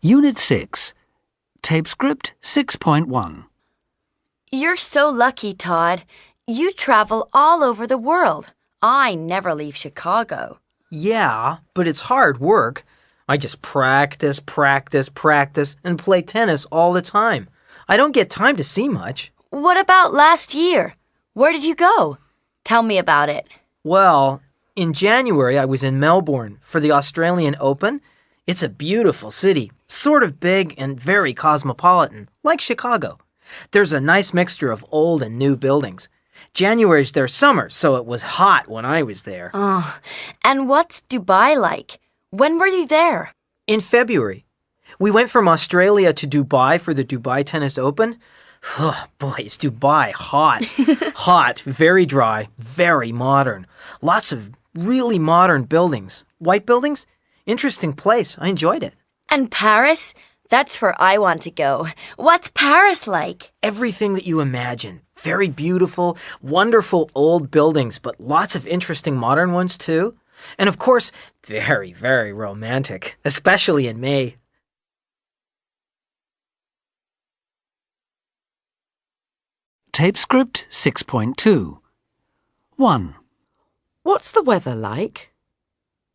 Unit 6, Tape Script 6.1. You're so lucky, Todd. You travel all over the world. I never leave Chicago. Yeah, but it's hard work. I just practice, and play tennis all the time. I don't get time to see much. What about last year? Where did you go? Tell me about it. Well, in January I was in Melbourne for the Australian Open. It's a beautiful city, sort of big and very cosmopolitan, like Chicago. There's a nice mixture of old and new buildings. January's their summer, so it was hot when I was there. Oh, and what's Dubai like? When were you there? In February. We went from Australia to Dubai for the Dubai Tennis Open. Oh, boy, is Dubai hot. Hot, very dry, very modern. Lots of really modern buildings. White buildings? Interesting place. I enjoyed it. And Paris? That's where I want to go. What's Paris like? Everything that you imagine. Very beautiful, wonderful old buildings, but lots of interesting modern ones too. And of course, very, very romantic, especially in May. Tape Script 6.2. 1. What's the weather like?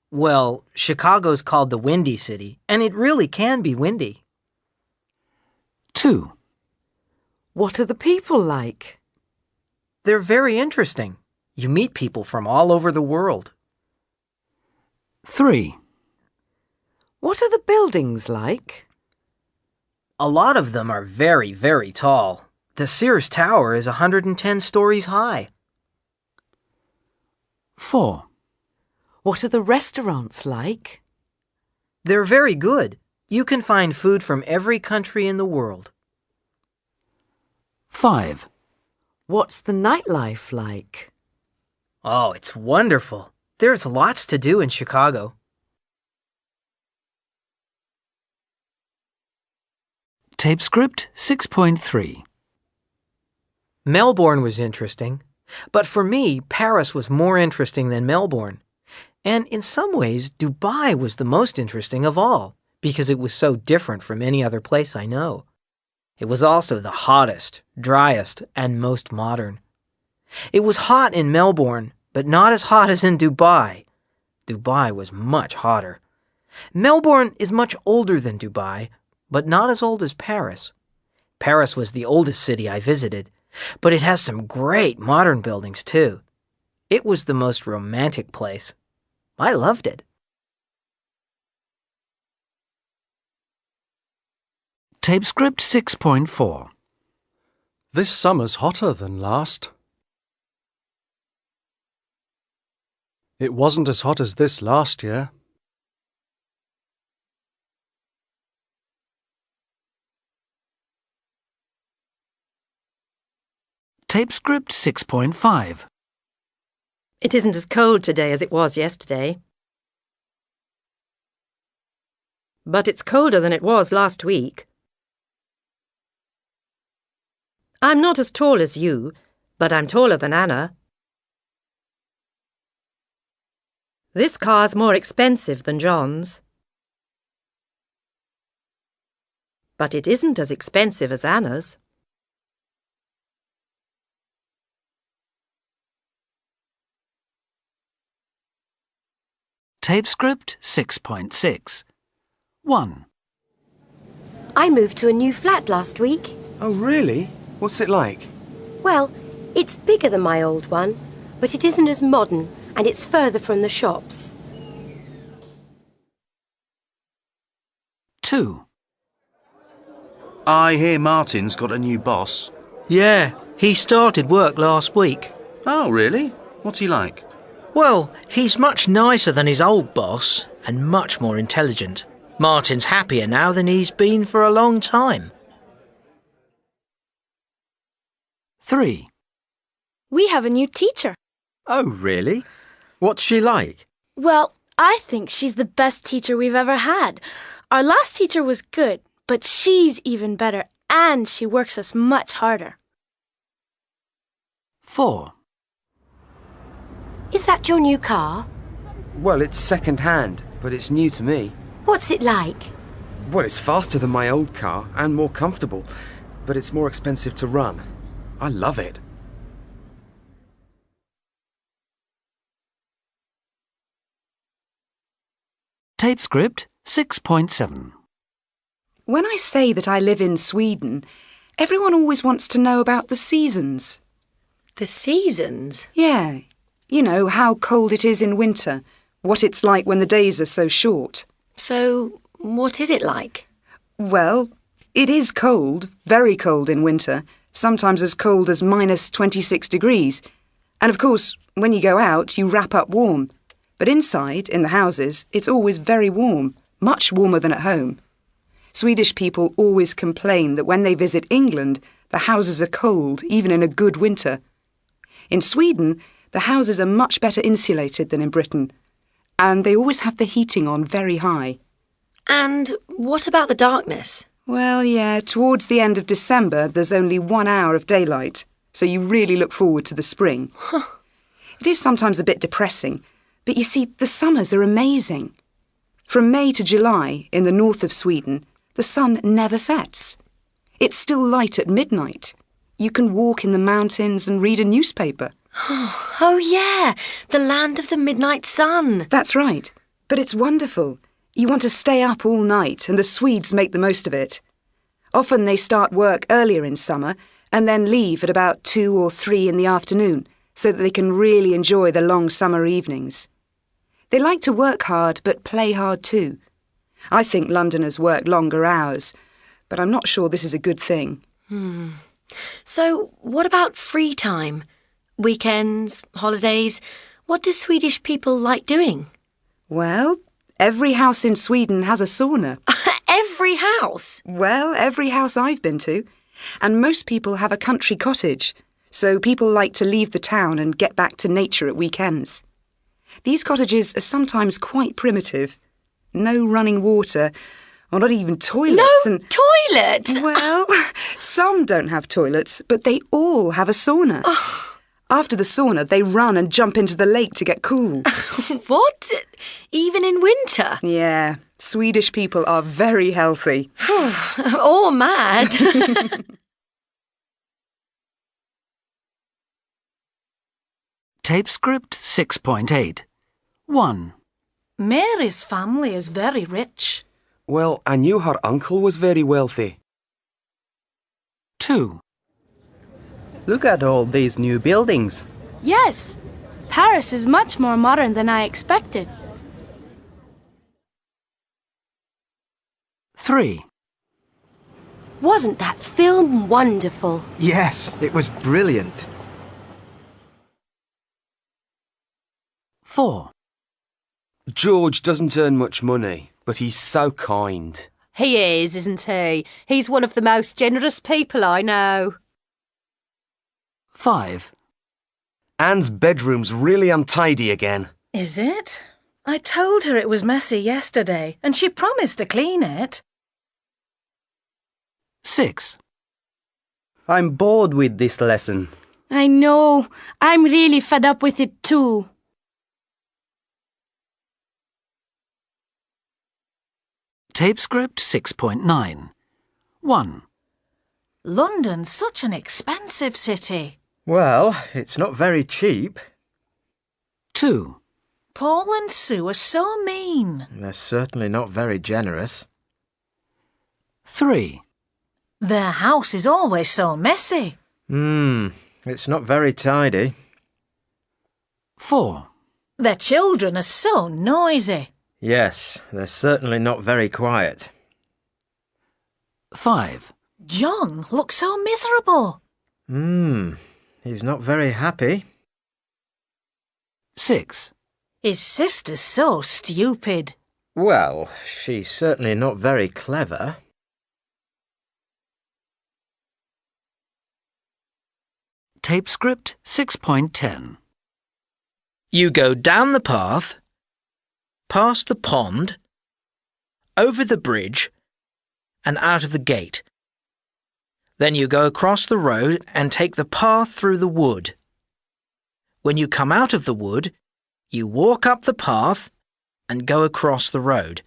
Well, Chicago's called the Windy City, and it really can be windy. 2. What are the people like? They're very interesting. You meet people from all over the world. 3. What are the buildings like? A lot of them are very, very tall. The Sears Tower is 110 stories high. 4. What are the restaurants like? They're very good. You can find food from every country in the world. 5. What's the nightlife like? Oh, it's wonderful. There's lots to do in Chicago. Tape Script 6.3. Melbourne was interesting, but for me, Paris was more interesting than Melbourne. And in some ways, Dubai was the most interesting of all, because it was so different from any other place I know. It was also the hottest, driest, and most modern. It was hot in Melbourne, but not as hot as in Dubai. Dubai was much hotter. Melbourne is much older than Dubai, but not as old as Paris. Paris was the oldest city I visited, but it has some great modern buildings too. It was the most romantic place. I loved it. Tape Script 6.4. This summer's hotter than last. It wasn't as hot as this last year. Tape Script 6.5. It isn't as cold today as it was yesterday. But it's colder than it was last week. I'm not as tall as you, but I'm taller than Anna. This car's more expensive than John's. But it isn't as expensive as Anna's. Tape Script 6.6. 1. I moved to a new flat last week. Oh, really? What's it like? Well, it's bigger than my old one, but it isn't as modern and it's further from the shops. 2. I hear Martin's got a new boss. Yeah, he started work last week. Oh, really? What's he like? Well, he's much nicer than his old boss and much more intelligent. Martin's happier now than he's been for a long time. 3. We have a new teacher. Oh, really? What's she like? Well, I think she's the best teacher we've ever had. Our last teacher was good, but she's even better, and she works us much harder. 4. Is that your new car? Well, it's second-hand, but it's new to me. What's it like? Well, it's faster than my old car and more comfortable, but it's more expensive to run. I love it. Tape script 6.7. When I say that I live in Sweden, everyone always wants to know about the seasons. The seasons? Yeah. You know, how cold it is in winter, what it's like when the days are so short. So, what is it like? Well, it is cold, very cold in winter, sometimes as cold as minus 26 degrees. And of course, when you go out, you wrap up warm. But inside, in the houses, it's always very warm, much warmer than at home. Swedish people always complain that when they visit England, the houses are cold, even in a good winter. In Sweden, the houses are much better insulated than in Britain, and they always have the heating on very high. And what about the darkness? Well, yeah, towards the end of December, there's only 1 hour of daylight, so you really look forward to the spring. It is sometimes a bit depressing, but you see, the summers are amazing. From May to July, in the north of Sweden, the sun never sets. It's still light at midnight. You can walk in the mountains and read a newspaper. Oh, yeah, the land of the midnight sun. That's right, but it's wonderful. You want to stay up all night, and the Swedes make the most of it. Often they start work earlier in summer and then leave at about 2 or 3 in the afternoon so that they can really enjoy the long summer evenings. They like to work hard but play hard too. I think Londoners work longer hours, but I'm not sure this is a good thing. So, what about free time? Weekends, holidays? What do Swedish people like doing? Well, every house in Sweden has a sauna. Every house? Well, every house I've been to. And most people have a country cottage, so people like to leave the town and get back to nature at weekends. These cottages are sometimes quite primitive. No running water, or not even toilets. No toilet? Well, some don't have toilets, but they all have a sauna. After the sauna, they run and jump into the lake to get cool. What? Even in winter? Yeah, Swedish people are very healthy. Or mad. Tape script 6.8. 1. Mary's family is very rich. Well, I knew her uncle was very wealthy. 2. Look at all these new buildings. Yes, Paris is much more modern than I expected. 3. Wasn't that film wonderful? Yes, it was brilliant. 4. George doesn't earn much money, but he's so kind. He is, isn't he? He's one of the most generous people I know. 5. Anne's bedroom's really untidy again. Is it? I told her it was messy yesterday, and she promised to clean it. 6. I'm bored with this lesson. I know. I'm really fed up with it too. Tape script 6.9. 1. London's such an expensive city. Well, it's not very cheap. 2. Paul and Sue are so mean. They're certainly not very generous. 3. Their house is always so messy. It's not very tidy. 4. Their children are so noisy. Yes, they're certainly not very quiet. 5. John looks so miserable. He's not very happy. 6. His sister's so stupid. Well, she's certainly not very clever. Tape script 6.10. You go down the path, past the pond, over the bridge, and out of the gate. Then you go across the road and take the path through the wood. When you come out of the wood, you walk up the path and go across the road.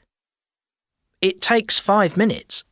It takes 5 minutes.